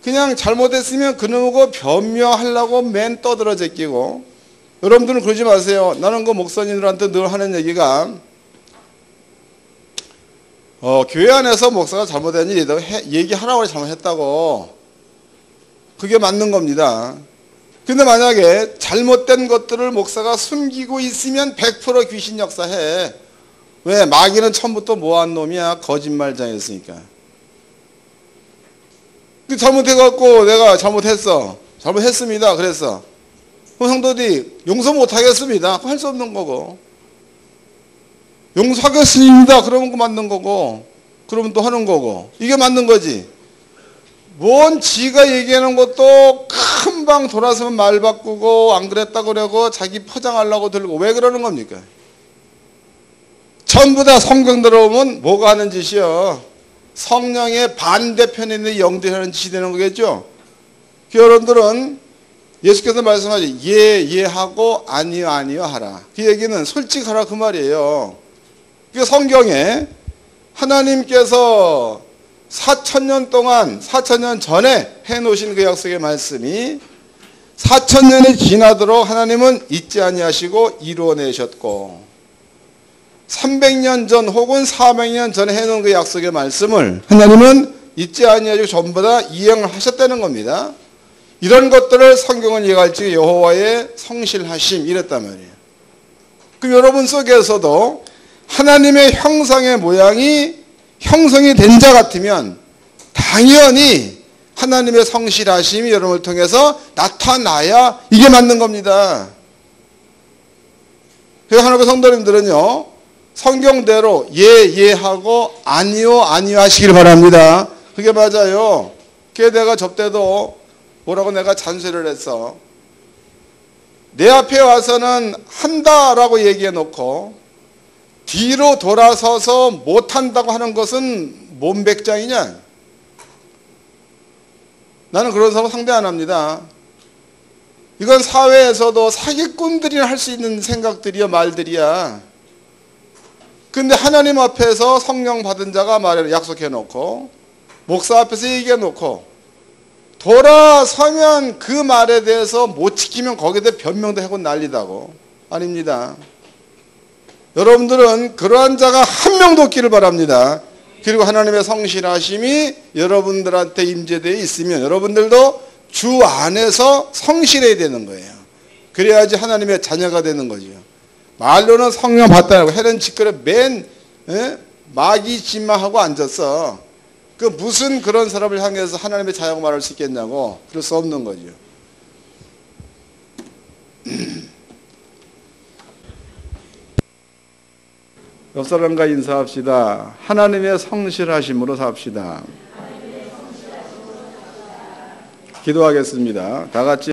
Speaker 1: 그냥 잘못했으면 그놈하고 변명하려고 맨 떠들어 제끼고. 여러분들은 그러지 마세요. 나는 그 목사님들한테 늘 하는 얘기가 교회 안에서 목사가 잘못된 일이 있다고 얘기하라고 잘못했다고. 그게 맞는 겁니다. 근데 만약에 잘못된 것들을 목사가 숨기고 있으면 100% 귀신 역사해. 왜? 마귀는 처음부터 뭐한 놈이야? 거짓말장이었으니까. 잘못해갖고 내가 잘못했습니다. 그래서 그럼 성도들이 용서 못하겠습니다. 할 수 없는 거고. 용서하겠습니다. 그러면 그 맞는 거고. 그러면 또 하는 거고. 이게 맞는 거지. 뭔 지가 얘기하는 것도 금방 돌아서면 말 바꾸고 안 그랬다 그러고 자기 포장하려고 들고. 왜 그러는 겁니까? 전부 다 성경 들어오면 뭐가 하는 짓이요? 성령의 반대편에 있는 영들이 하는 짓이 되는 거겠죠? 여러분들은 예수께서 말씀하지 예하고 아니요 하라. 그 얘기는 솔직하라 그 말이에요. 그 성경에 하나님께서 4,000년 동안 4,000년 전에 해놓으신 그 약속의 말씀이 4,000년이 지나도록 하나님은 잊지 아니하시고 이루어내셨고 300년 전 혹은 400년 전에 해놓은 그 약속의 말씀을 하나님은 잊지 아니하시고 전부 다 이행을 하셨다는 겁니다. 이런 것들을 성경은 얘기할 때 여호와의 성실하심 이랬단 말이에요. 그럼 여러분 속에서도 하나님의 형상의 모양이 형성이 된 자 같으면 당연히 하나님의 성실하심이 여러분을 통해서 나타나야 이게 맞는 겁니다. 그래서 하나님의 성도님들은요, 성경대로 예 하고 아니요 하시길 바랍니다. 그게 맞아요. 그게 내가 접대도 뭐라고 내가 잔소리를 했어. 내 앞에 와서는 한다라고 얘기해 놓고 뒤로 돌아서서 못한다고 하는 것은 뭔 백장이냐? 나는 그런 사람 상대 안 합니다. 이건 사회에서도 사기꾼들이 할 수 있는 생각들이야, 말들이야. 근데 하나님 앞에서 성령 받은 자가 말을 약속해 놓고 목사 앞에서 얘기해 놓고 돌아서면 그 말에 대해서 못 지키면 거기에 대해 변명도 하고 난리다고. 아닙니다. 여러분들은 그러한 자가 한 명도 없기를 바랍니다. 그리고 하나님의 성실하심이 여러분들한테 임재되어 있으면 여러분들도 주 안에서 성실해야 되는 거예요. 그래야지 하나님의 자녀가 되는 거죠. 말로는 성령 받다라고 해는 짓거려 맨 마귀 짓만 하고 앉았어. 그 무슨 그런 사람을 향해서 하나님의 자녀라고 말할 수 있겠냐고. 그럴 수 없는 거죠. 옆 사람과 인사합시다. 하나님의 성실하심으로 삽시다. 기도하겠습니다. 다 같이